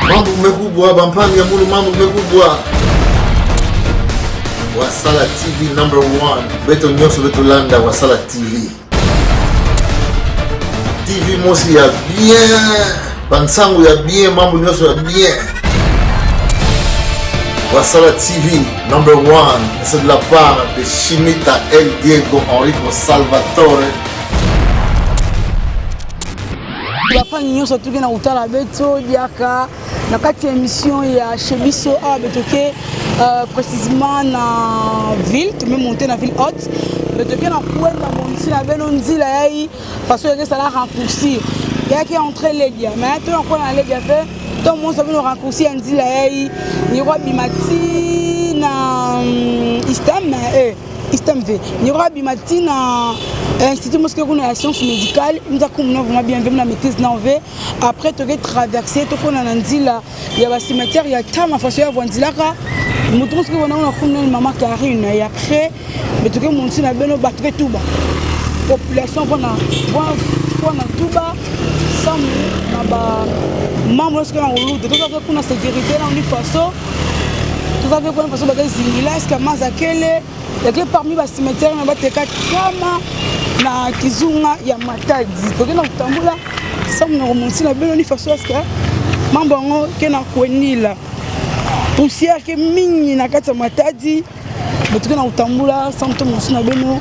Mambo kumekubwa bampangi ya mulu mambo kumekubwa. Wasala TV number 1. Beto nyoso beto landa Wasala TV. TV mosi ya bien. Bansangu ya bien, mambo nyoso ya bien. Wasala TV number 1. C'est de la part de Chimita El Diego Enrico Salvatore. Bapa nyonso tuki na utala beto diaka na kati ya émission ya Chebiso a betoke précisément na ville tu me monter na ville haute betoke na kwenda monti na beno nzila yai parce que ça la raccourcir yaki entre les dia mais tu na kwa na les dia fait tout monde ça veut raccourcir nzila yai ni roi bimati na Istam V. Ni roi bimati na Institut Mosquée de la science médicale, nous avons vraiment bien vu la maîtrise d'enlever. Après, tu as traversé, tu as dit là, il y a un cimetière, il y a tellement de façons à voir là. Nous avons dit que nous maman Karine, il y a créé, mais tu as monté la belle battre tout bas. Population, on a tout bas, sans membres qui ont roulé, tout ça pour la sécurité, dans une façon, tout ça pour une façon de zingila, est-ce que Mazakele, il y a parmi les cimetières, on a des cas na kizunga ya matadi tokena kutambula sabu na remonter na beno ni faso aska mambango kena kwenila poussière ke mingi na kati ya matadi tokena kutambula sabu to monsi na beno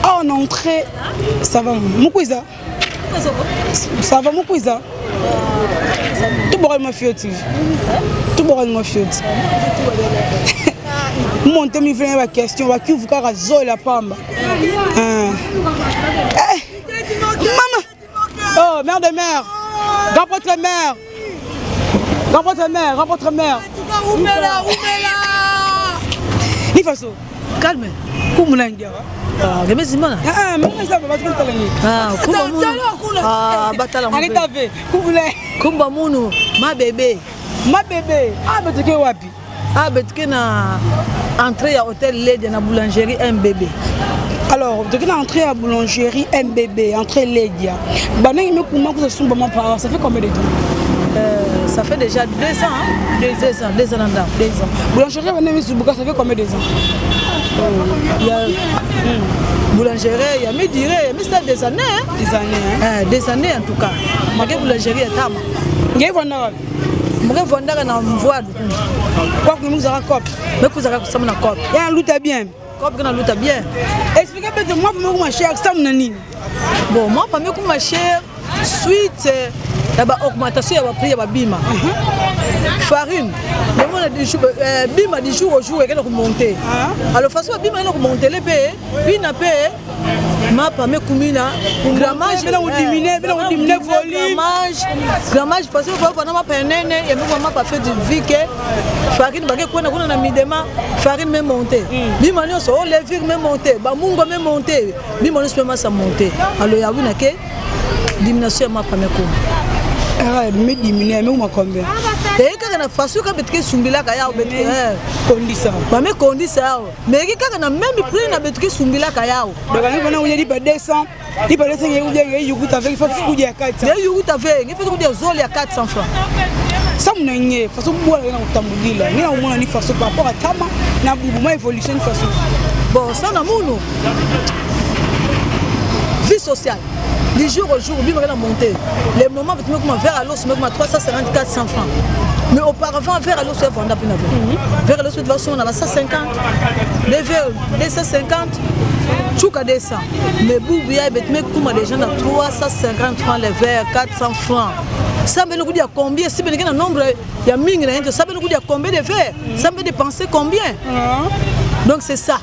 en entrée ça va mukwiza tout boral ma fioti monter mi vient la question va qui vous car zo la pamba maman oh mère de mère grand votre mère ni faso calme kumuna ngia Remets Simona. Mais ça va pas trop talengi. Batala. Arrête avec. Kumba munu, ma bébé. Betuke wapi? Betuke na entrée à hôtel Lady na boulangerie MBB. Alors, betuke na entrée à boulangerie MBB, entrée Lady. Banang me kuma ko sumba ma pa, ça fait combien de temps? Ça fait déjà 2 ans, 2 ans. Boulangerie banang Subuka, ça fait combien de temps? Il y a boulangerie, il y a mais ça des années. Des années en tout cas. Ma boulangerie est tama. Ngai vanda. Moi vanda na mvoa. Quoi que nous avons cop. Mais vous avez ça na cop. Ya luta bien. Cop que na luta bien. Expliquez moi pour ma chère ça nani. Bon, moi pour ma chère suite la augmentation ya prix ya bima. Farine. Bima du jour au jour et qu'elle monter. Alors façon bima elle monter les paye, bina paye. Ma pas me kumina grammage diminuer volume grammage parce que pendant ma penene et moi pas fait du vique farine bague kuna na midema farine même monter bima nyo so levure même monter ba mungo même monter bima no se ça monter alors ya wina ke diminution ma pas me kum me diminuer mais ma combien et quand na façon ka betke sumbila ka ya betke condition ba me condition mais quand na même prix na betke sumbila ka ya donc on va on dit pas 200 il pas 200 il yugut avec il faut que ya 400 il yugut avec il faut que zoli ya 400 francs ça mon ngé façon boire na utambugila ni na umona ni façon par rapport à tama na bubuma évolution ni façon bon ça na muno vie sociale du jour au jour, bien monter. Les moments où tu me commences vers à l'eau, tu me commences 350 400 francs. Mais auparavant, vers à l'eau, c'est vendable. Vers à l'eau, c'est on a 150. Les verres, 250. Chouka 200. Mais boubia, mais comment des gens ont 350 francs les verres, 400 francs. Ça veut nous dire combien, si bien un nombre, il y a 1000, ça veut nous dire combien de verres, ça veut dépenser combien. Donc c'est ça.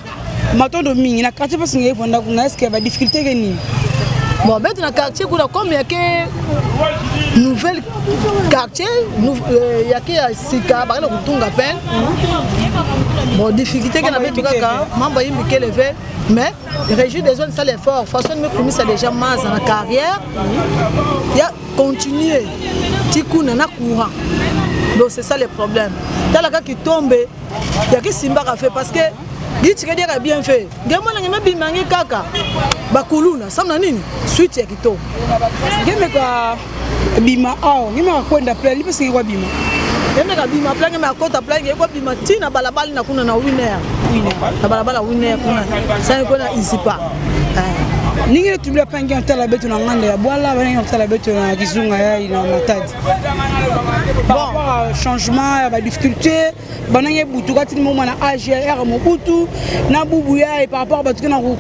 Maintenant, de ming, il y a 4 personnes qui vont est-ce qu'il y a des difficultés? Bon, maintenant, dans le quartier, comme il y a que nouvel quartier, il y a que Sika, il y a que peine. Bon, difficulté qu'il y a tout cas, membre qui levé, mais région des zones ça l'effort. Façon de commis ça déjà mal dans la carrière. Il y a continuer. Tikou n'a courant. Donc c'est ça le problème. Dans la cas qui tombe, il y a que Simba a fait parce que il tu a bien fait. Gamin n'a pas bien mangé kaka. Bakuluna, ça n'a nini. Suite ya kito. Game quoi. bima ao ngema kwenda plan lipe singe kwa bima yeme ka bima plan ngema kota plan ngeko bima tina balabala na kuna na winner na balabala winner kuna sasa kuna isipa ninge tubila pangi ntala beto na nganda ya bwala bana ntala beto na kizunga ya ina matadi bon changement ya ba difficulté bana nge butu kati mo na âge ya mo butu na bubu ya et par rapport ba tukena ko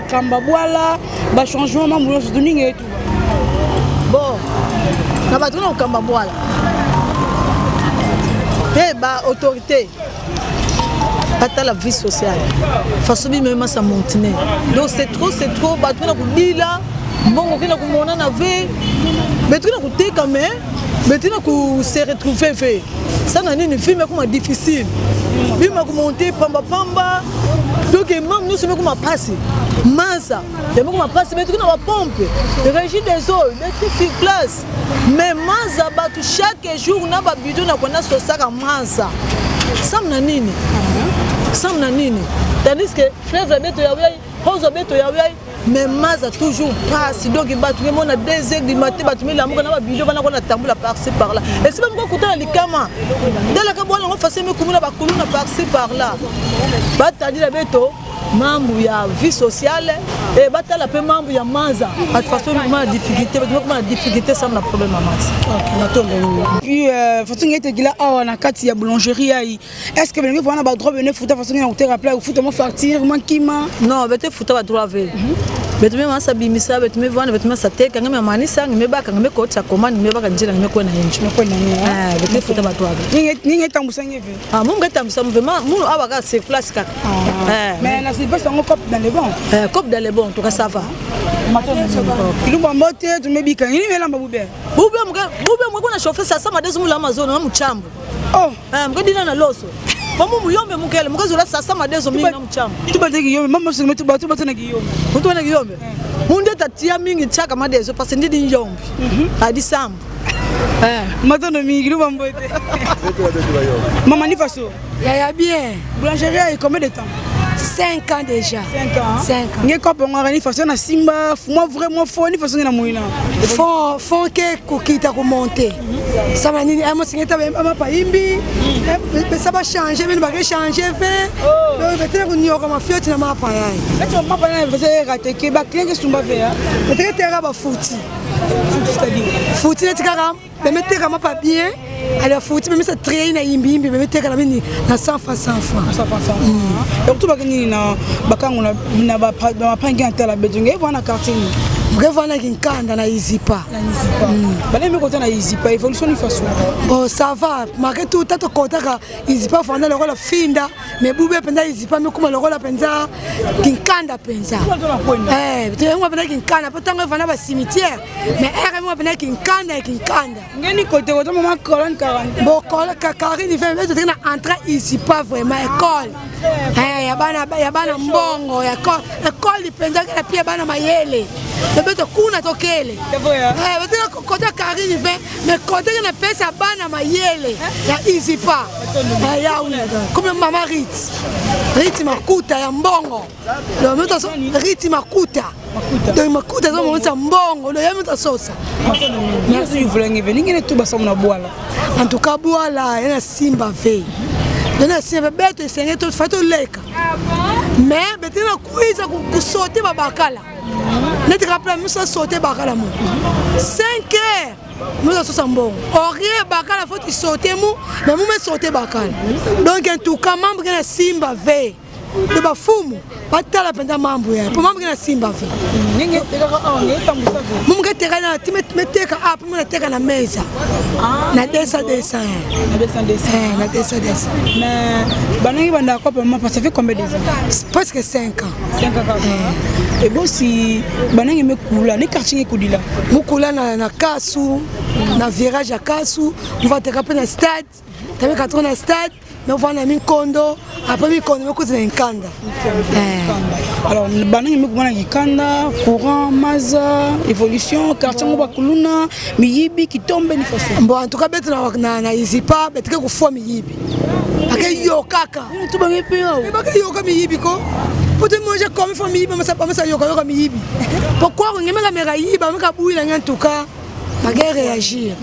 kamba bwala ba changement mambo surtout ninge tu bon na ba tukena ko kamba bwala ba autorité à la vie sociale. Façon même ça monter. Donc c'est trop. Bah tu n'as pas dit là. Bon, on a comment on avait. Mais tu n'as pas dit quand même. Mais tu n'as pas se retrouver fait. Ça n'a ni une fille mais comment difficile. Lui m'a monté pamba. Donc même nous sommes comment passer. Massa. Les gens comment passer mais tu n'as pas pompe. Régime des eaux, des trucs sur place. Mais Massa bah chaque jour on a pas bidon na kona sosa ka Massa. Ça n'a nini. Samna nini tandis que frère beto ya wei hozo beto ya wei mais maza toujours passe donc batu mon a 2h du matin batu mi la mo na ba bido bana ko na tambula par-ci par là et si même ko kutana likama dala ka bwana ngo fase me kumuna ba kuluna par-ci par là batadi la beto mambo ya vie sociale et batala pe mambo ya maza à toute façon ma difficulté ma difficulté ça na problème maza OK matonga puis faut ngete gila awa na kati ya boulangerie ai est-ce que bengi vana ba droit venir futa façon na te rappeler futa mo facture man kima non bete futa ba droit ve bete me masa bimisa bete me vana bete me sateka ngame manisa ngame baka ngame ko tsa commande ngame baka njila ngame ko na hinji ko na bete futa ba droit ve ninge tambusa ngeve mun ga tambusa vraiment mun awa ga sur place kaka mais na c'est pas un cop dans les bons cop dans les bons en tout cas ça va ilumba mote tumebika nini melamba bube mwe na chauffer sasa madezo mula amazon na mchambo mgadina na loso Mamu muyombe mukele mukazola sasa madezo mingi na mchamba. Tubateki yombe mama singime tubatu batana kiyombe. Mutu wana kiyombe. Munde tatia mingi chaka madezo parce ndidi njombe. Adi sambu. Matono mingi luba mbote. Maman ni faso. Ya bien. Boulangerie combien de temps? 5 ans déjà. 5 ans. 5 ans. Nge kopo ngani faso na Simba, moi vraiment fo ni faso na muina. Font que kokita ko monter. Ça va ni amo singeta ba pa imbi. Ça va changer, mais va changer fait. Donc peut-être qu'on y aura ma fioti na mapa yai. Eto mapa na faso rateke ba client sumba fe ya. Peut-être terra ba fouti. C'est-à-dire fouti na tikara, mais mettre ma pas bien. Alors fouti mais ça traîne na imbi mais mettre la mini na 100 francs 100 francs. 100 francs. Donc tu bakini na bakango na ba pangi antala bedunge wana quartier. Mgevana kinkanda na izipa. Bale me kota na izipa évolution ni façon. Bon ça va, malgré tout tato kota ka izipa fanda le rola finda, mais bube penda izipa me kuma le rola penza kinkanda penza. Tu ngwa penda kinkanda, potanga fanda ba cimetière, mais moi penda kinkanda. Ngeni kote kota mama colonne 40. Bon colonne Karine il fait tu na entrer izipa vraiment école. Ya bana mbongo ya école penza ka pia bana mayele. Beto kuna tokele. Beto kota Karine fait mais kota na pesa bana mayele ya izipa. Ya una comme mama Riti makuta ya mbongo. Le meta so Riti makuta. Donc makuta zo monta mbongo, le yameta sosa. Merci vous voulez venir ngene tout basa na boala. En tout cas boala ina Simba ve. Dona Simba beto senge to fato leka. Mais betina kuiza kusote babakala. Neti rappela musa sauter bakala mo 5 heures nous sommes sambon orier bakala faut sauter mo mais nous me sauter bakala donc en tout cas membre na Simba ve de bafumu batala penda mambo ya pour membre na Simba ve ninge teka tambusa ve mumu teka na timeteka hapo muna teka na meza na desa na desa mais banangi banda kwa mama parce que combien de ans presque 5 ans. 5 ans. Et bon si banangi me kula ni quartier kudila mukula na kasu na virage à kasu on va te rappeler na stade t'avais 4 na stade mais on va na mikondo après mikondo me kuzi na nkanda alors banangi me kumana kikanda courant maza évolution quartier ngo bakuluna miyibi kitombe ni façon bon en tout cas beto na izipa betike kufua miyibi ake yo kaka tu bangi pio baka yo ka miyibi ko peut manger comme famille mais ça yoka miyibi pourquoi on ngema kamera yiba meka buila en tout cas bage réagir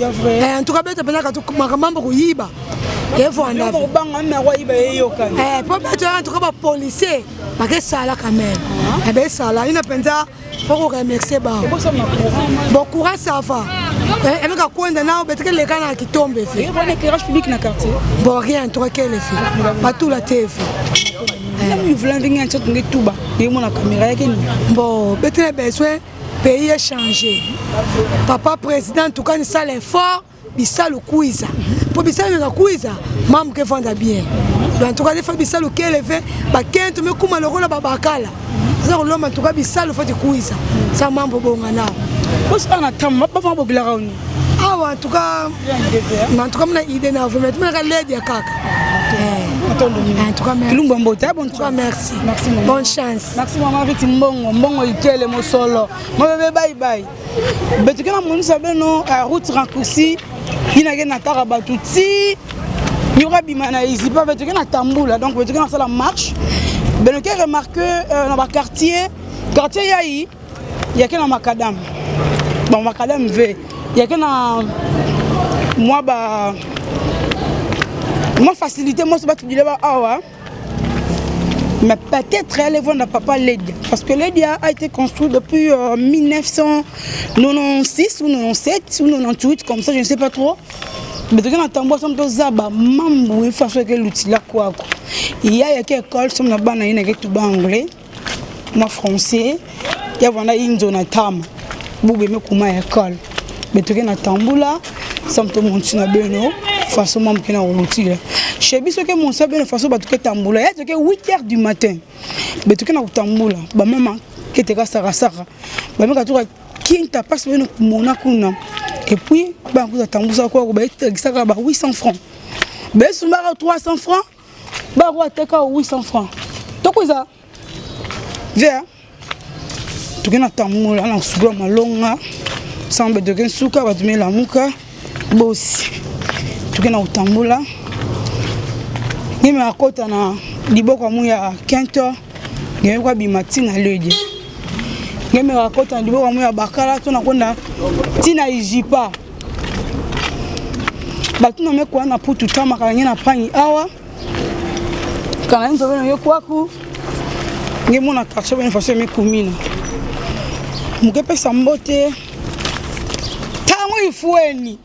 en tout cas beto penaka tu makambo kuyiba yevo anda banga me kwa iba yeyoka po beto en tout cas ba policier bage sala quand même be sala ina penza faut remercier ba bon courant ça va et meka kwenda nao beteke le kana kitombe fait bon éclairage public na quartier bon rien tout cas le fait pas tout la TV il voulait venir en chat ngetuba yemo na caméra yake ni bon beteke besoin pays a changé. Papa président, en tout cas, nous sommes l'effort, nous sommes le quiz. Pour nous sommes le quiz, maman qui vend bien. En tout cas, il faut que nous sommes le fait, bah quand tu me coumes le rôle de Babakala. C'est l'homme en tout cas, nous sommes le fait de quiz. Ça maman pour bon ana. Parce qu'on a tant, pas vraiment populaire à nous. Ah en tout cas, on a une idée, on va mettre l'aide à Kaka. En tout cas, merci. Merci. Bonne chance. Merci maman avec mbongo ikele mosolo. Moi bye bye. Betu kana moni sabeno a route raccourci. Ina ke na tara batuti. Yura bimana ici pas betu kana tambula donc betu kana la marche. Beno ke remarqué dans ba quartier yayi ya ke na macadam. Bon macadam ve. Ya ke na moi ba moi facilité moi c'est pas tout dire awa mais peut-être elle vont à papa Ledia parce que Ledia a été construit depuis 1996 ou 97 ou 98 comme ça je ne sais pas trop mais quand on entend ça on zaba mambo il faut que l'outil là quoi il y a quelle école som na bana ina ke tout anglais moi français il y a vana indo na tam bube me kuma école mais tu na tambula ça me monte na beno façon même qui na l'outil chez biso que mon sabé façon ba tout tambula ya que 8h du matin mais tu na tambula ba maman qui te sara sara ba me ka tout kinta passe beno mona kuna et puis ba ku tambusa ko ba exaka ba 800 francs ba sumara 300 francs ba ko ateka 800 francs to kuza via tu na tambula na sugwa malonga sambe de suka ba tumela muka bosi tu na tambula ni me akota na liboko mu ya kento ngeme kwa bimatina leje ngeme akota na liboko mu ya bakala to na konda tina ijipa batuna me kwa na putu tama kanya na panyi awa kana nzo beno yekwaku ngemo na kacho beno faso me kumina mukepe sambote tango ifueni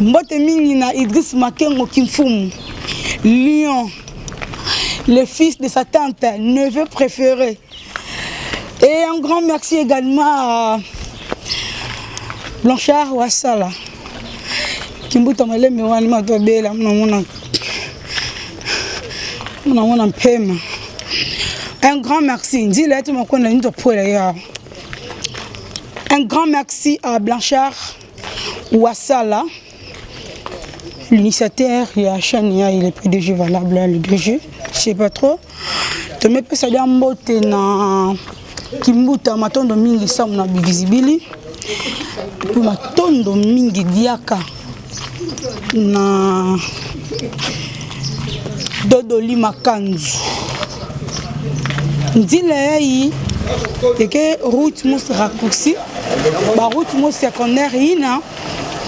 mbote mingi na Idriss Makengo Kimfumu Lyon, le fils de sa tante, neveu préféré. Et un grand merci également à Blanchard Ouassala. Kimbuta male mewani matobela mona pema. Un grand merci. Un grand merci à Blanchard Ouassala. L'initiateur, il y a Chania, il est PDG valable, le DG, je sais pas trop. Tu me peux saluer en beauté na Kimbuta, ma tondo mingi sam na visibilité. Puis ma tondo mingi diaka na Dodoli Makanzu. Ndile yi que route mous raccourci, ba route mous secondaire ina.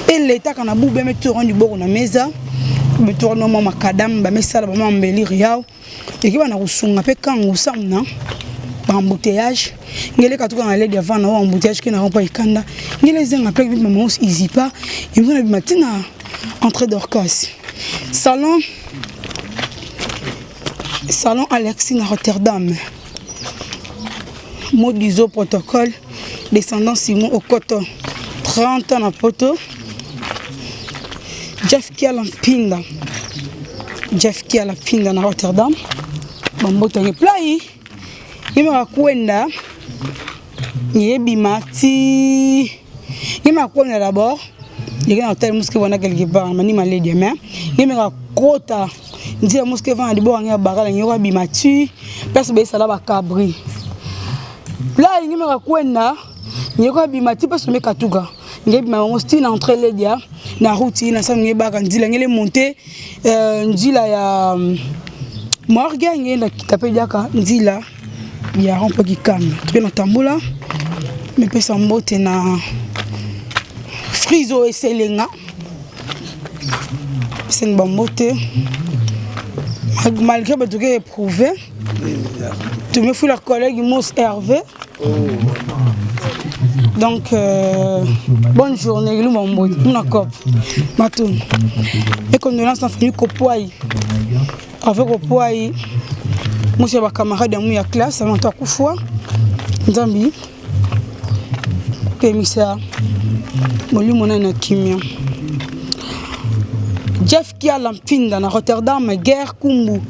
Et l'état quand a boubé me tourne du bord na mesa me tourne mo makadam ba mesala ba mambeli riao et qui va na rusunga pe kan usamna ba embouteillage ngele ka tuka na ledi avant na embouteillage qui na rompa ikanda ngele zenga pe bi mama ici pas et vous na matina entrée d'Orcas salon Alexis à Rotterdam mode d'iso protocole descendant Simon au coton 30 ans na poto Jeff qui a la pinda na Rotterdam. Bamboto ye play. Ima kwenda yebimati. Ima kwenda d'abord. Il y a un hôtel mosquée wana quelque part mani maledi mais. Ima kota ndia mosquée vana di bo anga bagala nyoka bimati. Parce que ça là ba cabri. Là ima kwenda nyoka bimati parce que me katuga. Ngebi mamango style entre les dia na route na sa ngeba kandila ngele monter ndila ya morga ngenda kitape diaka ndila ya rompo kikamba tu na tambula me pesa mbote na Friso et Selenga. C'est une bonne beauté. Malgré que tu es éprouvé, tu me fous leur collègue Mousse Hervé. Donc, bonne journée, mon beau, mon accord. Matoun. Et condoléances à la famille Kopouaï. Avec Kopouaï, moi j'ai ma camarade dans ma classe, avant toi Koufoua, Zambi, Pémissa, Molu Monana Kimia. Jeff qui a l'empine dans Rotterdam, Guerre Kumbu,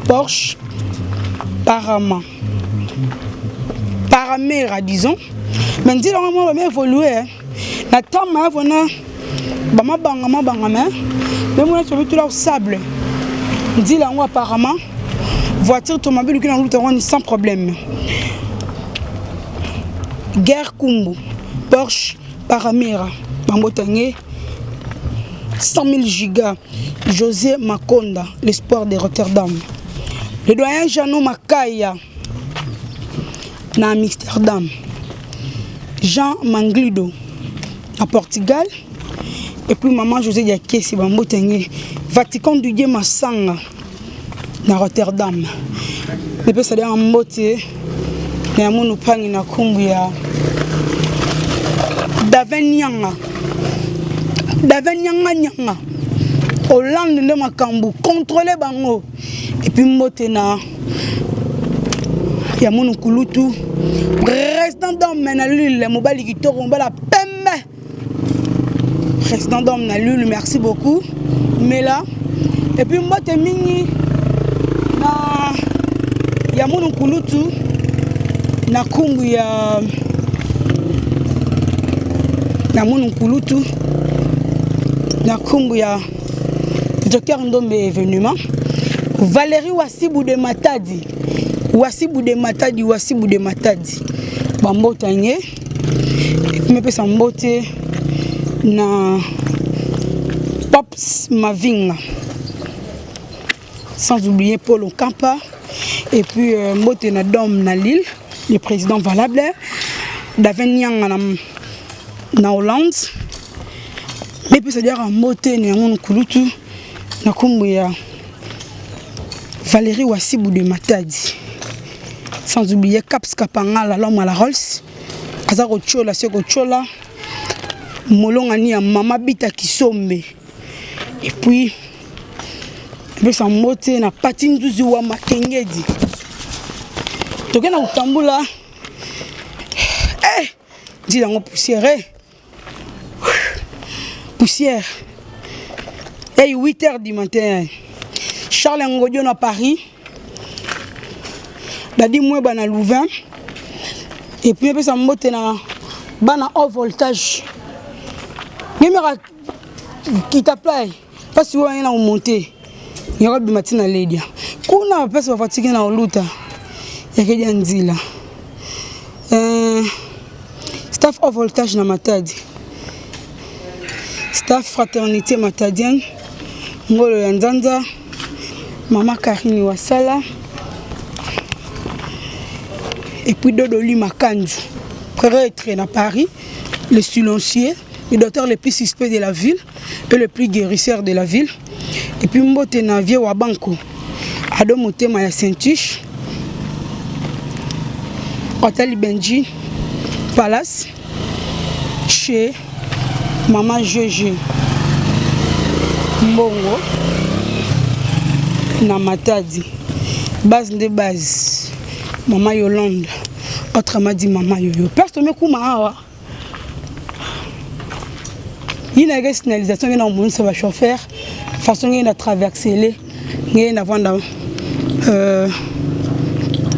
Porsche, Paramera, disons. Mais dis donc, on va évoluer. La table, on a mais moi, je suis tout là au sable. Dis là, apparemment, voiture automobile qui est sans problème. Guerre Kumbu, Porsche, Paramera, Mambotangue, 100 000 gigas, José Makonda, l'espoir de Rotterdam. Le doyen Jeannot Makaya, na Amsterdam. Jean Manglido, à Portugal. Et puis maman José Diakesi, Mambotangue, Vatican du Dieu Massanga, na Rotterdam. Mais puis ça dit en beauté, na munu pangi na kumbuya. Davenianga. Nyanga. Hollande de Makambu, contrôler bango. Et puis Motena, Yamoun Kulutu, président d'homme na l'île, Mobali qui tombe la pemme. Président d'homme na l'île, merci beaucoup. Mais là, et puis Mote Mini, na Yamoun Kulutu, na Kumbu ya Yamoun Kulutu. Na kumbu ya Joker Ndombe événement. Valérie Wassibou de Matadi. Wassibou de Matadi. Bambo Tanye. Et puis me pesa mbote na Pops Mavinga. Sans oublier Paul Okampa. Et puis mbote na Dom na Lille, le président valable. Daveniang na Hollande. Mais puis c'est-à-dire en moté néanmoins Kulutu na kumbuya Valérie Wassibou de Matadi. Sans oublier Caps Kapangala l'homme à la Rolls. Azaro Chola Seko Chola. Molongani à Mama Bita Kisombe. Et puis c'est en moté na Patine Duzi wa Makengedi. Toke na Utambula. Eh, dis dans mon poussière. Poussière. Et 8h du matin. Charles Ngodion à Paris. Dadi moi bana Louvain. Et puis ça monte na bana haut voltage. Même qui t'appelle parce que on a monté. Il y aura du matin à Lédia. Kuna pesa wa fatigué na oluta. Ya kedia nzila. Staff haut voltage na Matadi. Staff fraternité matadienne, Ngolo Yanzanza, Maman Karine Wasala, et puis Dodoli Makanju, prêtre à Paris, le silencieux, le docteur le plus suspect de la ville et le plus guérisseur de la ville, et puis Mbote Navie Wabanko, Ado Motema ya Saint-Tuche, Otali Benji, Palace, chez Maman Jeje Mbongo na Matadi. Base de base. Maman Yolande. Autrement dit Maman Yoyo. Personne ne kouma. Il y a une signalisation qui est dans le monde, ça va chauffer. Façon qu'il y a traversé. Il y a une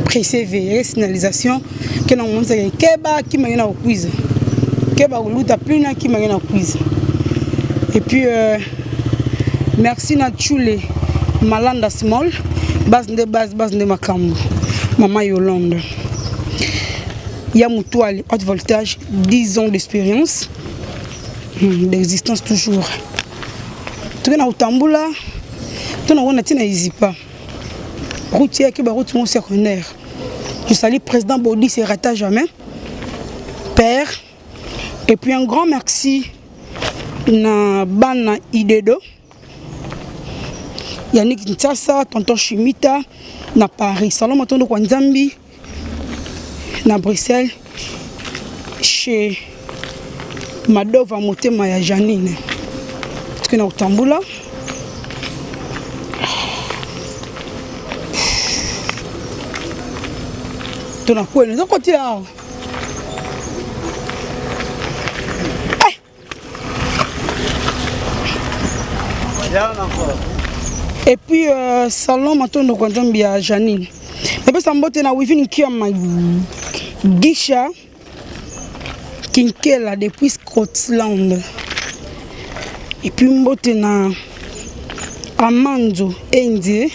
précédé. Signalisation qui est dans le monde, c'est Keba qui m'a au quiz. Et puis merci Natchoule Malanda Small, base de Makambu, Maman Yolande. Yamoutouali, haute voltage, 10 ans d'expérience, d'existence toujours. Tu es dans Utambula, tu es dans Izipa. Routier qui est route mon secondaire. Je salue le président Baudi, c'est raté jamais. Père. Et puis un grand merci na bana Idedo, Yannick Ntsasa, tonton Chimita na Paris, Salon Matondo kwa Nzambi na Bruxelles chez Madova Motema ya Janine. Tukina utambula. Tunakwenda za kote yao. Et puis salon Matondo kwa Nzambi ya Janine. Mais ça mbote na wivini kia ma Gisha Kinkela depuis Scotland. Et puis mbote na Amando Endi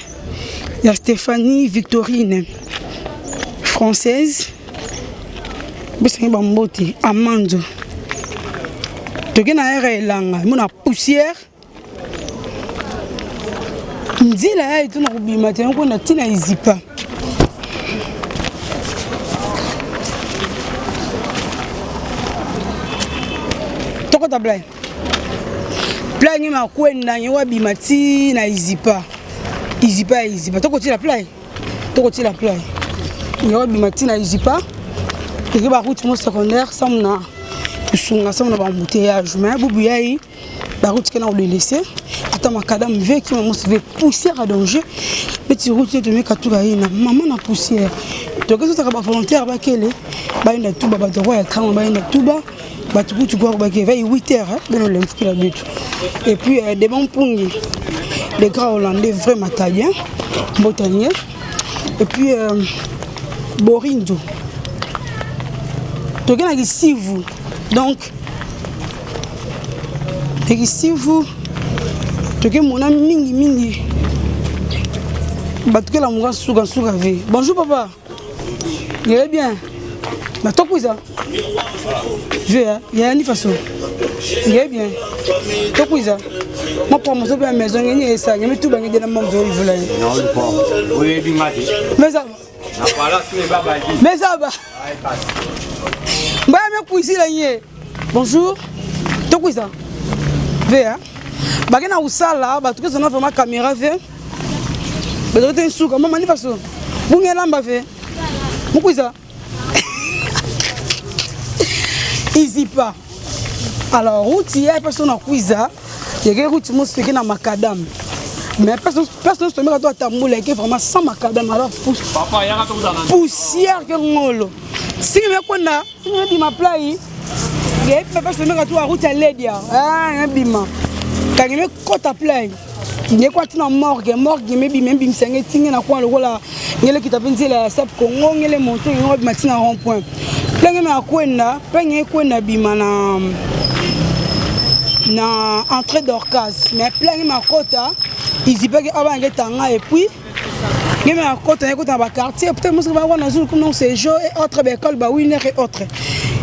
ya Stéphanie Victorine française. Bese ba mbote Amando. Tokena ere langa mona poussière. Nzila ya ituna kubima tena kuna tina izipa. Toko tablai. Play ni makwenda nyewa bimati na izipa. Izipa. Toko tila play. Nyewa bimati na izipa. Keke ba route mo secondaire samna kusunga samna ba embouteillage mais bubu yayi ba route kana le laisser. Attends ma cadam veut qui m'a sauvé poussière à danger. Petit route te met katuka ina maman na poussière. Donc ça sera pas volontaire ba kele. Ba ina tuba ba droit ya kama ba ina tuba. Ba tuku tu go ba ke veille 8h dans le mfiki la but. Et puis des bons pungi. Les gars hollandais vraiment italiens, botanier. Et puis Borindo. Donc là ici vous. Donc ici vous toke mona mingi batuke la munga suka ve. Bonjour papa. Il est bien. Na to kuiza. Je ya ni façon. Il est bien. To kuiza. Ma pour mo so bien maison ngeni esa ngemi tu bangi de na mo do ivula. Non le pas. Oui du mati. Mais ça. Na pala sur baba dit. Mais ça va. Ba me kuisi la yé. Bonjour. To kuiza. Ve hein. Bagena usala batuke zona vraiment caméra ve. Bezote nsuka mama ni façon. Bungela mba ve. Mukuiza. Easy pas. Alors route hier personne en kuiza. Il y a route mo se na macadam. Mais personne se met à toi tamboula qui vraiment sans macadam alors Papa ya ka to poussière que ngolo. Si me kona, si me di ma play. Il y a personne se met à toi route à ledia. Ah, bima. Quand il me kota play. Il y a quoi tina morgue me bi même bim senge tinga na kwa lokola ngele kitapinzi la sap Congo ngele monter ngo matina rond point. Plenge me akwenda, plenge kwenda bima na entrée d'Orcas. Mais plenge ma kota, ils y peuvent avoir un tanga et puis il y a un côté dans le quartier, peut-être que va avoir dans un séjour et autres écoles, bah oui, et autres.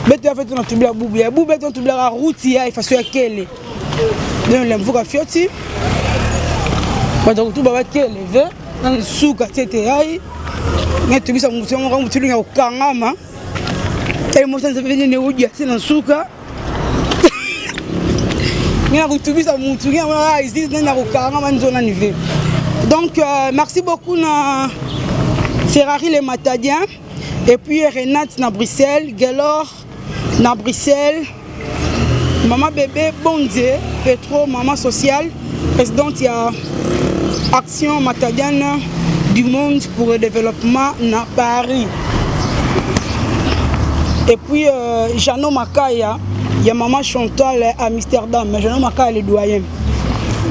Mais tu as fait ton tubla boubou, boubou ton tubla route, il faut se caler. Donc l'envoi fioti. Donc tout va caler, dans le souk à TTI. Mais tu sais, on va vous tuer au Kangama. Et moi, ça veut dire que c'est dans le souk. Donc merci beaucoup na Ferrari les Matadiens et puis Renate na Bruxelles, Gelor na Bruxelles, maman bébé Bondé, Petro, maman sociale, présidente ya Action Matadienne du monde pour le développement na Paris. Et puis Jano Makaya, il y a maman Chantal à Amsterdam, mais Jano Makaya le doyen.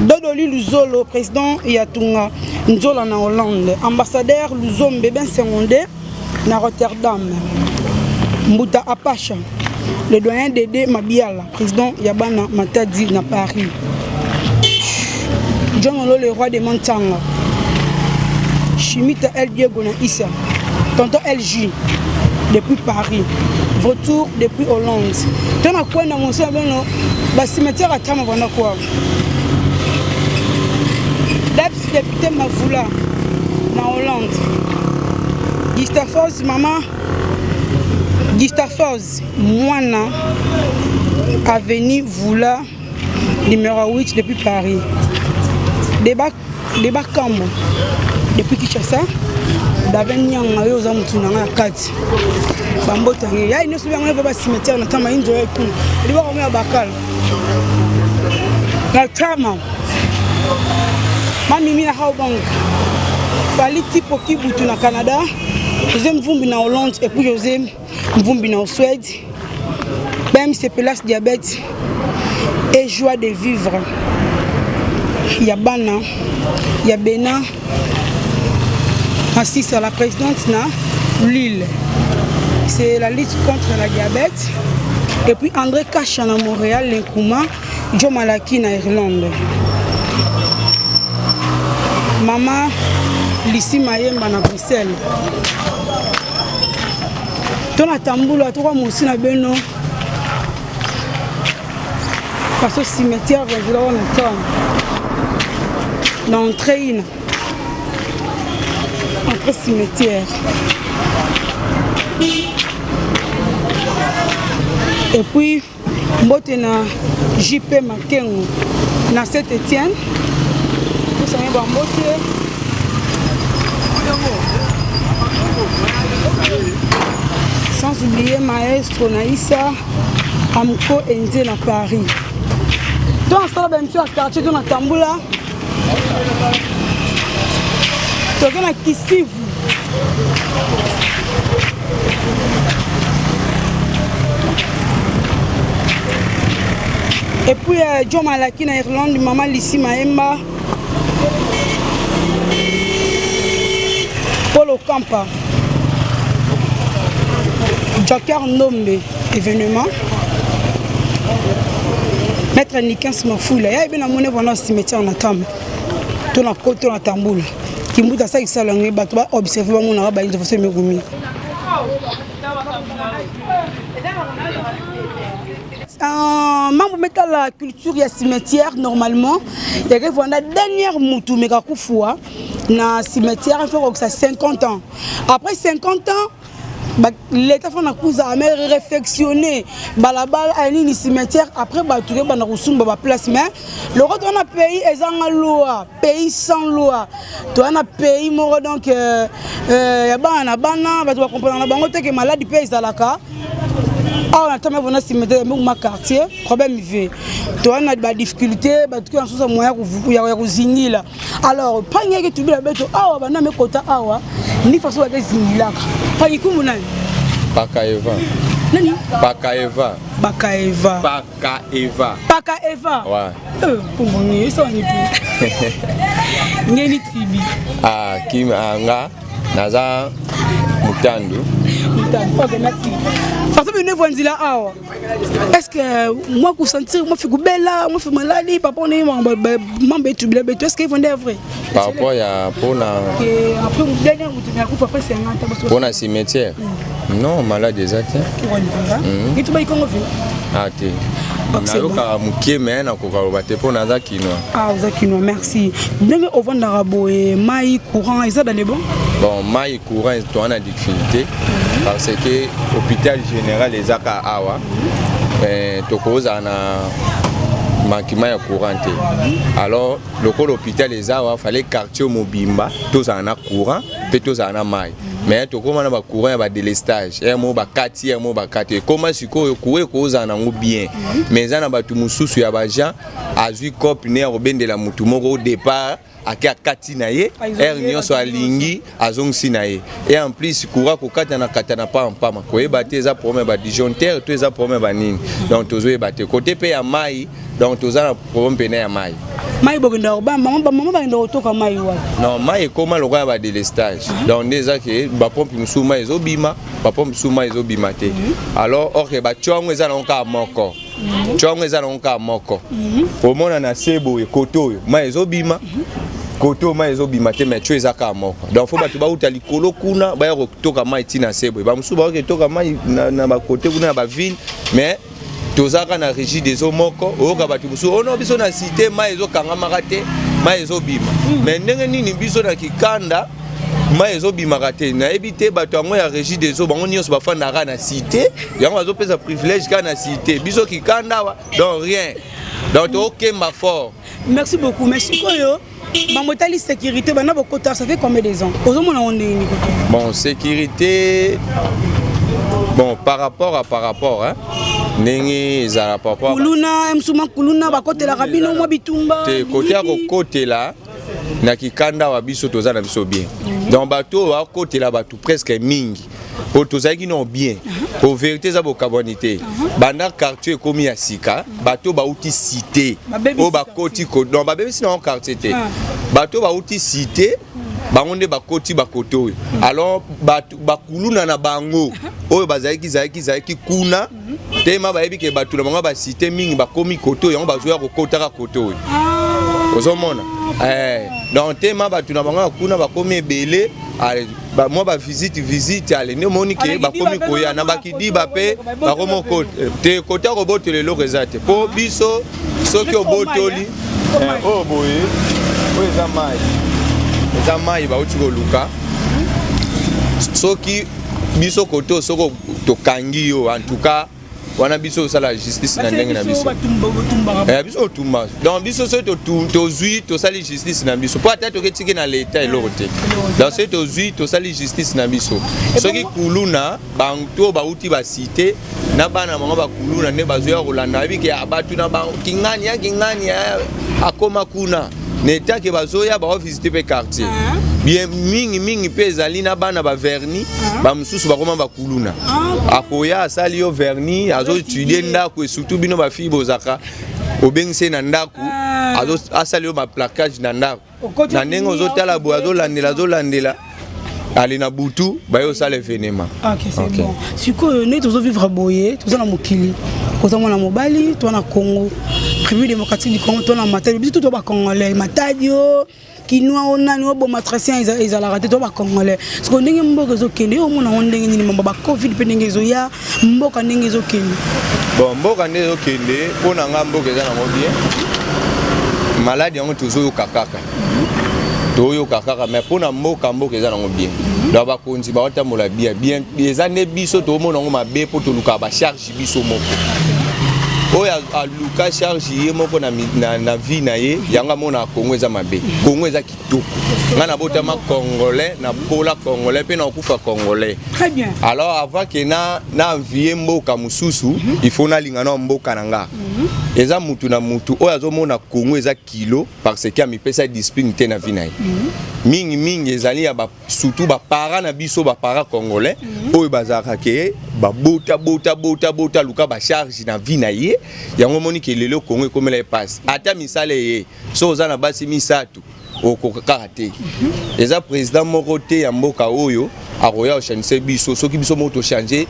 Dodoli Luzolo, président Yatunga, Nzola na Hollande, ambassadeur Luzombe Ben Sengonde na Rotterdam, Mbuta Apacha, le doyen Dédé Mabiala, président Yabana Matadi na Paris, John Olo le roi de Montanga, Chimita El Diego na Issa, tonton LJ depuis Paris, Vautour depuis Hollande. Dans la coin dans mon cerveau, le cimetière à Tama Vana quoi. Député Mafoula, en Hollande. Gustafos, maman. Gustafos, Moana. Avenue Voula, numéro 8 depuis Paris. Débat Kambo, depuis Kinshasa. D'avenir Nyanga aux Amutunanga à 4. Bambota, il y a une semaine où on va cimetière, notamment une journée. Il va remettre à Bakal. La trama. Mamie Mina Haubang. Fali tipo Kibutu na Canada. José Mvumbi na Hollande et puis José Mvumbi na Suède. Même c'est place diabète et joie de vivre. Il y a Bana, il y a Bena. Assise à la présidente na Lille. C'est la lutte contre la diabète. Et puis André Kachan à Montréal, Linkouma, Joe Malaki na Irlande. Maman Lissi Mayemba na Bruxelles. Ton Tamboula, toi aussi na Beno. Parce que cimetière, là on attend. Dans l'entrée. Entre cimetière. Et puis, mbote na JP Makengo na Saint-Étienne. Vous savez, mbote. Sans oublier maestro Naïssa Amko Ende na Paris. Donc, ça va bien à quartier de Tamboula. Donc, on a Kissivu. Et puis, Joe Malaki en Irlande, maman Lissi Mayemba. Paul Okampa. Joker Nombe, événement. Maître Nikens Mafoula. Il y a bien un monnaie pendant ce cimetière en attente. Tout le côté de Tamboula. Qui m'a dit ça, il s'est observé mon arabe, il devait se mettre. Membre de la culture et cimetière, normalement, il y a la dernière moutou, mais dans le cimetière, il faut que ça 50 ans. Après 50 ans, l'État a réflexionné le cimetière. Après, il y a une place. Mais le reste de notre pays est en loi, pays sans loi. Tu as un pays mort, donc il y a un comprendre que maladie pays à la carte. On a tellement de cimetière dans mon quartier, problème vivant. Tu as des difficultés, tu as des moyens de zingir là. Alors, pas que tu veux la bête, ah, on a mes quotas, ah, ni façon de zingir là. Pas que comment Pakaeva. Nani? Pakaeva. Pakaeva. Pakaeva. Pakaeva. Ouais. Pour moi, ça on est plus. Ngeni tribu. Ah, Kim Anga, Naza Mutandu. Ok, merci. Parce que nous venons là, est-ce que moi, je sentir, moi, je suis belle, moi, je suis malade, papa, on est est-ce qu'ils vont être vrai? Par rapport à pour la cimetière. Non, malade des actes. Et tu vas y comment faire? Ah, t'es. Ah, Zakino, merci. Vous au vent d'arabo et maï courant, et ça dans les bons? Bon, maï courant, tu as des difficultés parce que l'hôpital général les Aka Awa, tu causes un manquement de courant. Alors, l'hôpital les Awa, fallait quartier Mobimba, tous en a courant, puis tous en a maï. Mais tu comment on va courir à délestage et moi ba 4 moi ba 4 comment si courir cause en ango bien mais ça na ba tout mususu ya ba gens azui cop ne robende la mutu moko au départ aka 4 na ye réunion so alingi azong sinaye et en plus courir ko katana katana pa ma ko e baté za problème ba disjoncteur to za problème ba nini donc tozo e baté côté pe ya mai donc tozo na problème pene ya mai mai bogenda ba maman ba ndo toka mai wa non mai comment le ba délestage donc déjà que ba pompe musuma ezobima ba pompe musuma ezobima te alors ok ba chongo eza na nka moko chongo eza na nka moko omona na sebo e koto mai ezobima koto mai ezobima te mais tu eza ka moko donc faut ba tu ba uta likolo kuna ba yo toka mai tina sebo ba musuba ok toka mai na ba kote kuna ba ville mais tozaka na régie des omoko oka ba tu musu ono biso na cité mai ezokanga makate mai ezobima mais ndenge nini biso na kikanda ma ezo bimaka na ebité bato yango ya régie des eaux bango nyonso bafandaka na cité yango bazopesa privilège ka na cité biso kikanda wa donc rien donc tokemba fort. Merci beaucoup. Merci koyo. Mamotali sécurité bana bokota ça fait combien de ans? Ozomona on est bon sécurité bon par rapport hein ndenge ezala par rapport kuluna msuma kuluna bakotela kabino mo bitumba te côté ya kokotela na kikanda wa biso toza na biso bien donc bato wa kotela bato presque mingi po tozalaki no bien po vérité za bokabonité banda quartier komi ya sika bato bauti cité o bakoti ko donc babebisi na quartier te bato bauti cité bango nde bakoti bakoto alors bato bakuluna na bango oyo bazalaki kuna tema bayebi ke bato na bango ba cité mingi bakomi koto yango bazoya kokotaka koto ozomona donc tema bato na bango kuna bakomi ebele moi ba visite ale ne moni ke bakomi koya na bakidi bape bakomo te kota robotele lo rezate po biso soki obotoli oh boye oza mai bauti koluka soki biso koto soko tokangi yo en tout cas wana biso sala justice na ndenge na biso biso tumba donc biso so to zui to sali justice na biso po ata to ketike na l'état elorote donc c'est to zui to sali justice na biso soki kuluna banto bauti ba cité na bana bango ba kuluna ne bazoya kolanda biki abatu na ba kingani akoma kuna neta ke bazoya ba visiter pe quartier bien mingi pe ezali na bana ba vernis ba mususu bakoma bakuluna akoya asali yo vernis azo étudier ndako et surtout bino ba fille bozaka obengise na ndako azo asali yo ba placage na ndako na ndenge ozotala bo azolandela ali na butu bayo sala événement. OK, c'est bon. Sikoyo ne tozo vivre boye tozo na mokili koza mona mobali to na Congo République démocratique du Congo to na matadi biso to ba congolais matadio kinwa onani obo matracien ezala raté to ba congolais parce que ndenge mboka zo kende o mona ndenge ni mamba ba covid pe ndenge zo ya mboka ndenge zo kende bon mboka ndenge zo kende pona nga mboka ezala mo bien malade yango tozo yo kakaka toyo kakaka mais pona mboka ezala ngo bien donc bakonzi ba otamola bien eza ne biso to mona ngo mabe po to luka ba charge biso moko oya aluka charge ye moko na vie na ye yanga mona Congo eza mabe Congo eza kitoko ngana botama congolais na pola congolais pe na kufa congolais très bien alors avant que na envier mboka mususu il faut na lingana mboka nanga eza mutu na mutu oya zo mona Congo eza kilo parce que mi pesa discipline te na vie na ye mingi ezali ya ba surtout ba para na biso ba para congolais oyo bazaka ke ba bota luka ba charge na vie na ye yango moni ke lelo Congo ekomela passe ata misale ye so za na basi misatu okokaka te eza président moko te ya mboka oyo akoya ochange biso soki biso moto changer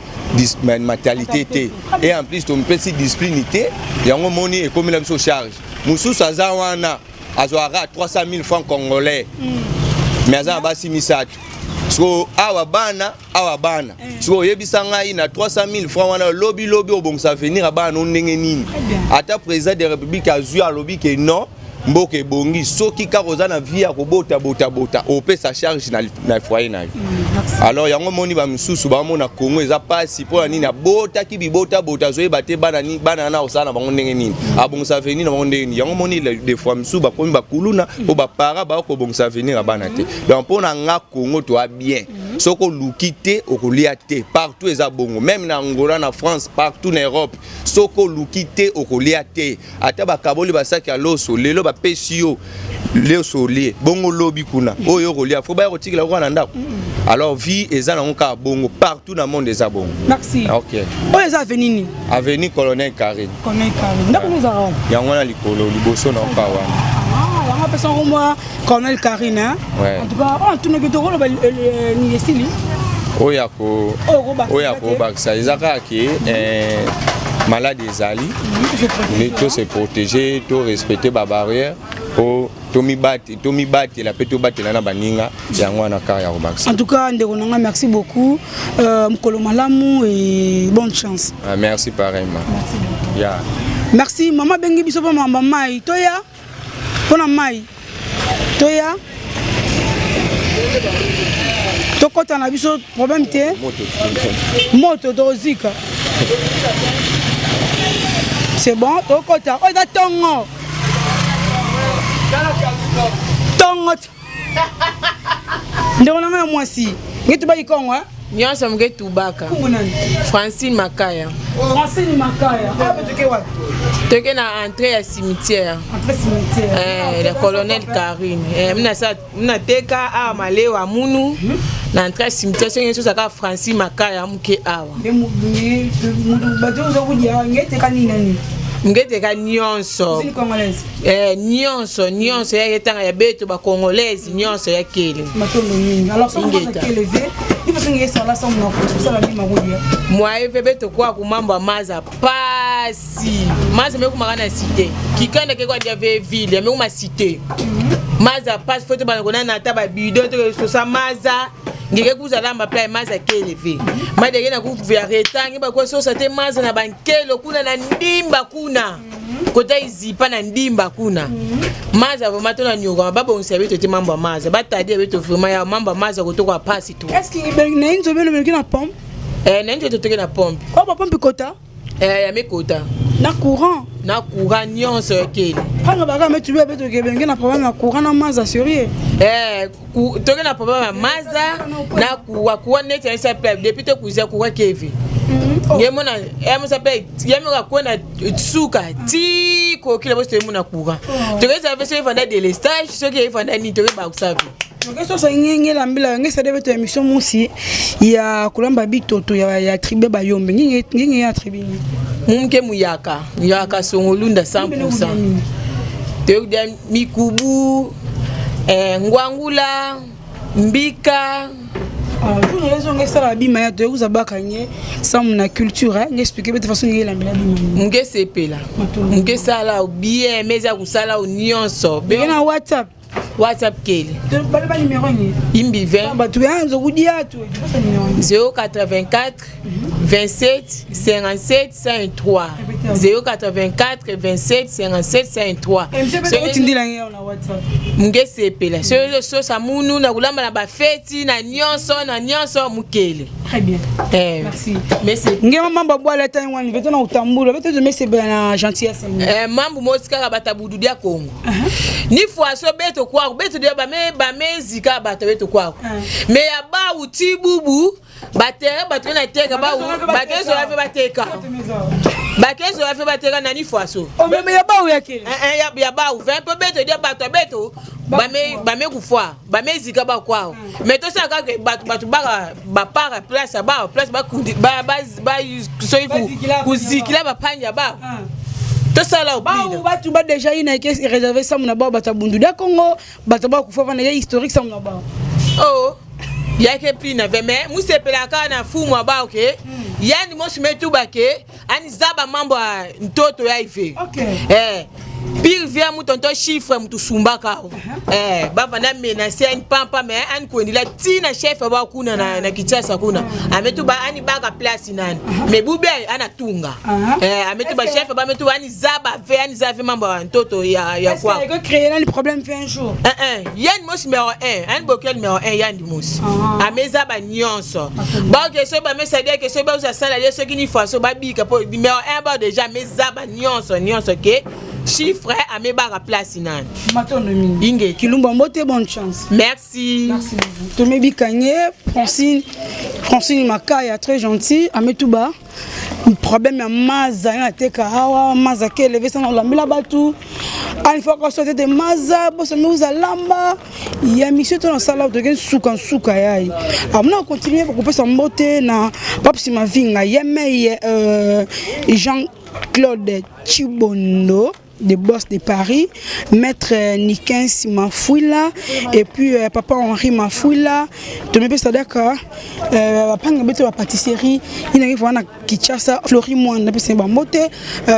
mentalité te et en plus to mpesi discipline te yango moni ekomela biso charge mususu aza wana azwaka 300 000 francs congolais mais aza basi misatu so awa bana so yebisa ngai na 300 000 francs wana lobby obongisa venir abana ndenge nini ata président de république azui alobi ke non mboka ebongi soki kakoza na vie ya kobota opesa charge na foyer na yo alors yango moni ba misusu ba mona Congo eza pasi po nini abotaki bibota zoyeba te bana na osala bango ndenge nini abongisa venir na bango ndenge nini yango moni des fois misusu bakomi bakuluna po bapara bakobongisa venir abana te donc mpona nga Congo to a bien soko luki te okolia te partout eza bongo même na Angola na France partout na Europe soko luki te okolia te ata bakaboli basaki ya loso lelo pesio le solie bongo lobi kuna oyo kolia faut ba kotikela ko na ndako alors vie eza na nka bongo partout dans le monde eza bongo merci OK oyo eza avenue avenue Colonel Karine ndako nous avons yango na likolo liboso na kwa wana yango pesa ngomwa Colonel Karine en tout cas on tourne que to lo ni estili oyako baksa ezaka ke malade ezali to se protéger to respecter ba barrière o to mibati la peto batela na baninga yango na ka ya robaksa en tout cas ndeko nanga merci beaucoup mkolo malamu et bonne chance merci pareillement merci maman bengi biso pa mama mai toya pona mai toya tokota na biso problème te moto tozika c'est bon tokota oyo eza tongo ndeko na ngai ya mwasi nge tubai kongo nyonso mge tubaka Francine Makaya toke na entrée ya cimetière le colonel Karine mna teka awa malewa munu na entrée ya cimetière soki nyonso saka Francine Makaya muke awa ngeteka nyonso nyonso ya etanga ya beto ba congolaise nyonso ya kele mwaye pe beto kwa kumamba maza pasi maza me kumaka na cité kikanda ke kwa dia ville me kuma cité maza pasi foto bana kona na taba bidon to sosa maza ngeke kuzala mapla maza keleve madege na kuvya retangi ba kwa sosa te maza na bankelo kuna na ndimba kuna kota izipa na ndimba kuna maza voma to na nyoka baba onsabe to te mambo maza batadi beto vraiment ya mambo maza kutoka pasi tu est-ce que na inzo beno melki na pompe na inzo to toke na pompe ko pompe kota ya mekota na courant nyonso yakeli hanga baka metu beto ke bengi na problème na courant na maza sérieux toke na problème ya maza na kuwa net ya sape depuis to kuzia kuwa kevi ngemona sape yameka kuona tsuka ti ko kila boste muna kuwa toke sa fait vendre de l'estage ce qui est vendre ni toke ba kusavi Question ça ngenge la mbila ngenge ça devait être émission musi ya kulamba bitoto ya tribe ba yombe ngenge ya tribe ni mumke muyaka songolunda 100% te mikubu ngwangula mbika pour raison ngenge ça la bima ya to uza bakanye sans na culture n'expliquer de façon ngenge la mbila bima ngenge sepela ngenge sala bien meza kusala nyonso be na WhatsApp kele. Bale ba numéro ni. Imbi 20. Ba tu ya nzo kudia tu. 084 27 57 53. 084 27 57 53. C'est utindi la ngeo na WhatsApp. Mge sepela. So sa munu na kulamba na ba feti na nyonso mukele. Très bien. Merci. Merci. Ngema mamba bwa la tan wani veto na utambula veto de messe na gentillesse. Mambu mosika ka batabudu dia Kongo. Ni fois so beto kwa beto dia ba mezika bata beto kwa. Me ya ba utibubu batere bato na teka ba bakezo la fe bateka. Bakezo la fe bateka na ni fois so. O me ya ba ya kele. Ya ba u fe beto dia bato beto ba me kufwa ba mezika ba kwao mais to saka ke batu ba para place ba so kuzikila ba panya ba to sala obina batu ba déjà ina ke réserver ça mona ba batabundu da Congo batu ba kufwa na historique ça mona ba oh yake pina veme musepela kana fumu ba okay yani moshi metu bake ani zaba mambo ntoto ya ife okay pire via mutonto chiffre mutu sumbaka baba na menacer une pampa mais an ko ndila tina chef ba kuna na Kinshasa kuna ametu ba ani baga place nani mais bube ana tunga ametu ba chef ba metu ani zaba mambo ntoto ya kwa est-ce que créer là le problème fait un jour yan mos numéro 1 an bokel numéro 1 yan mos ameza ba nyonso ba ke so ba mesade ke so ba usa sala le so kini fois so ba bika po numéro 1 ba déjà meza ba nyonso ke chiffre à mes barres à place nan. Matonomi. Inge. Kilumba mbote bonne chance. Merci. Merci. Tomé Bikanye, Francine Makaya très gentil. Ametouba. Problème ya maza ya teka hawa maza ke lever ça na lambila batu. Une fois qu'on sortait de maza, boss me uza lamba. Il y a monsieur to na sala to gen suka yai. Amna continuer pour couper son mbote na papsi ma vinga yeme Jean-Claude Chibondo, des boss de Paris, maître Nikin Mafouila et puis papa Henri Mafouila. Tu me peux ça d'accord. Papa ngabete wa pâtisserie, il arrive à Kinshasa, Flori moi na pese bambote,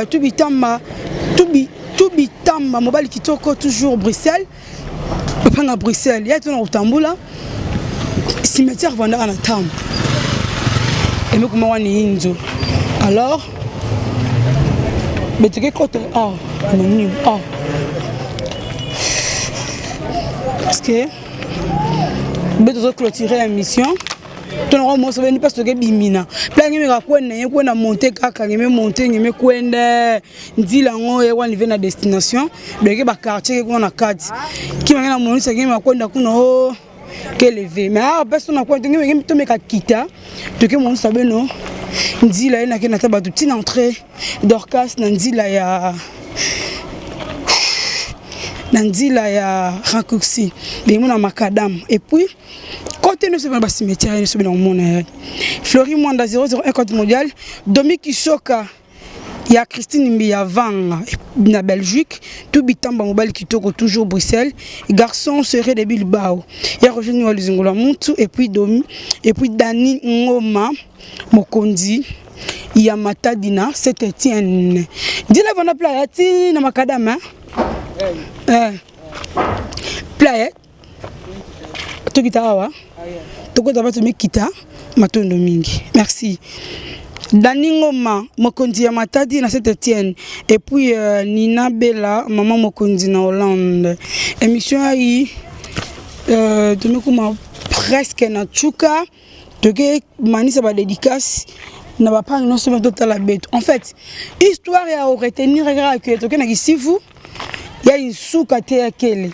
tubitamba mobile kitoko toujours Bruxelles. Papa na Bruxelles, il y a tout dans Tambula. Cimetière vanda na tam. Et me comment wani inzo. Alors mais tu es côté parce que beto clôturer émission ton mo so beni parce que bimina plan ngemi ka kwenda monter kaka ngemi monter ngemi kwenda ndila ngo e wan na destination donc ba quartier ko na kati ki mangena mo nisa ngemi kwenda kuno ke lever mais a personne na kwenda ngemi to meka kita to ke mo nisa beno ndila ina ke na taba tout une entrée Dorcas na ndila ya Nandila ya Rakuxi, Bimuna Macadam. Et puis, côté nous sommes dans le cimetière, nous sommes dans le monde. Fleury Mwanda 001 Côte mondial, Domi Kishoka, il y a Christine Mbia Vang, na Belgique, tout Bitamba Mobile qui toque toujours Bruxelles, garçon serait de Bilbao. Il y a Roger Noual Zingola Moutou, et puis Domi, et puis Dani Ngoma Mokondi. Il y a Matadina, c'est Etienne. Dis-le, on a playé, na Macadam, Playa Tokitawa Tokota to Mikita Matondo Mingi. Merci. Daningoma Mokondi ya Matadi na Saint-Étienne et puis Nina Bella maman Mokondi na Hollande. Émission aí tumekuma presque na chuka toke manisa ba dédicace na ba pas non seulement total la bête. En fait, histoire ya retenir que toke na kisifu il y a une soukate à quelle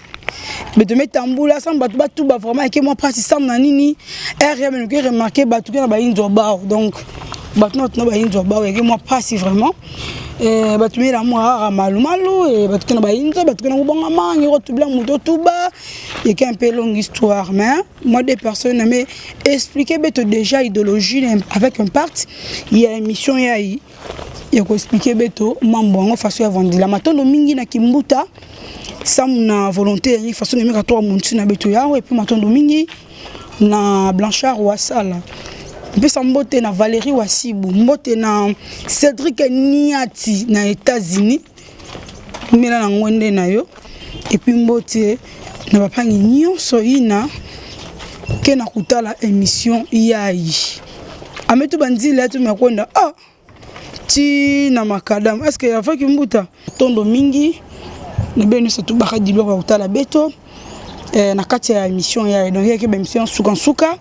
mais de mettre tamboula sans battre tout bas vraiment et moi pratique ça nanini RM que remarqué battu que na ba inzo ba donc battu na ba inzo ba et moi passe vraiment battu mais la moi malu et battu na ba inzo battu na bonga mangi tout blanc muto tout bas et qu'un peu longue histoire mais moi des personnes mais expliquer bête déjà idéologie avec un parti il y a émission yaï il faut expliquer beto mambo ngo façon avant de la matondo mingi na kimbuta samna volonté ni façon de mettre montu na beto ya et puis matondo mingi na Blanchard Wasala pe sambote na Valérie Wasibu mbote na Cédric Niati na États-Unis mela na ngwende na yo et puis mbote na bapangi nyonso ina ke na kutala émission yai ametu bandila tu mekonda ti na Macadam. Est-ce que y a fait que mbuta tondo mingi na beno se tout baka dilwa kwa utala beto na kati ya émission ya donc yake ba émission suka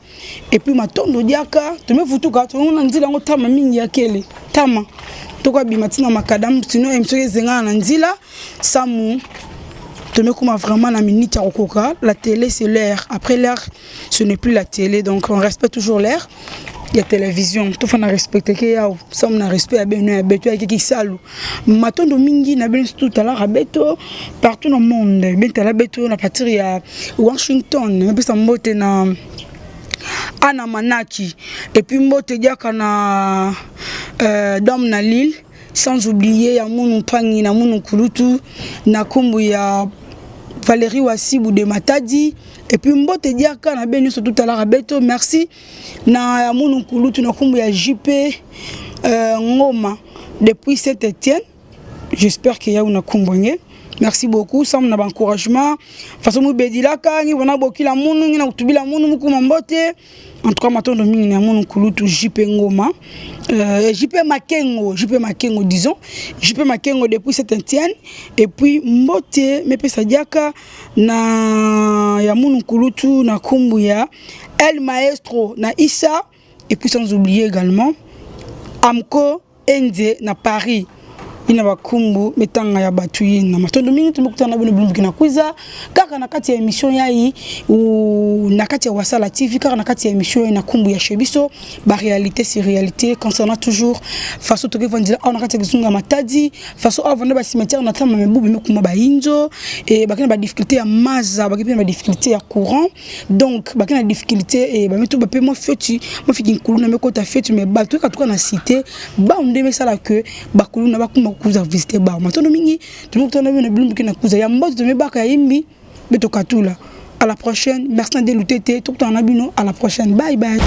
et puis matondo diaka to me futuka to na nzila ngo tama mingi yakele tama to kwa bimati na Macadam sino émission ezenga na nzila samu to me kuma vraiment na minute ya kokoka la télé c'est l'air après l'air ce n'est plus la télé donc on respecte toujours l'air. Il y a télévision, tout le monde respecte que ya ça on a respect à ben beto avec qui salu matondo mingi na ben tout à la beto partout dans le monde ben la beto na partir ya Washington mais ça mbote na Ana Manaki et puis mbote diaka na Dom na Lille sans oublier ya munu pangi na munu kulutu na kumbu ya Valérie Wasibu de Matadi et puis mbote diaka na benu tout à l'heure beto merci na munu kulutu na kumbu ya JP Ngoma depuis Saint-Étienne. J'espère qu'il y a une kumbonye. Merci beaucoup, ça m'a encouragement. Façon mu bedila ka ni wana bokila munu ni na kutubila munu mukuma mbote. En tout cas matondo mingi na munu kulutu JP Ngoma. JP Makengo disons. JP Makengo depuis Saint-Étienne et puis mbote mepesa diaka na ya munu kulutu na kumbu ya El Maestro na Issa et puis sans oublier également Amko Ende na Paris. Ina bakumbu metanga ya batuyi na matondo mingi tumukutana bino bulumbuki na kwiza kaka na kati ya émission yayi ou na kati ya Wasala TV kaka na kati ya émission na kumbu ya shebiso ba réalité c'est réalité concernant toujours façon to kevandila on na kati ya kizunga Matadi façon avant ba cimetière na tama mebubu mekuma ba injo et bakina ba difficulté ya maza bakina ba difficulté ya courant donc bakina difficulté et ba meto ba pe mo feti mo fiki nkulu na mekota feti me ba to ka to na cité ba ndeme sala que ba kulu na bakuma kuza visiter ba matondo mingi tumukutana bino bulumbuki na kuza ya mbozo to mebaka ya imbi beto katula à la prochaine merci de l'UTT tout en abino à la prochaine bye bye.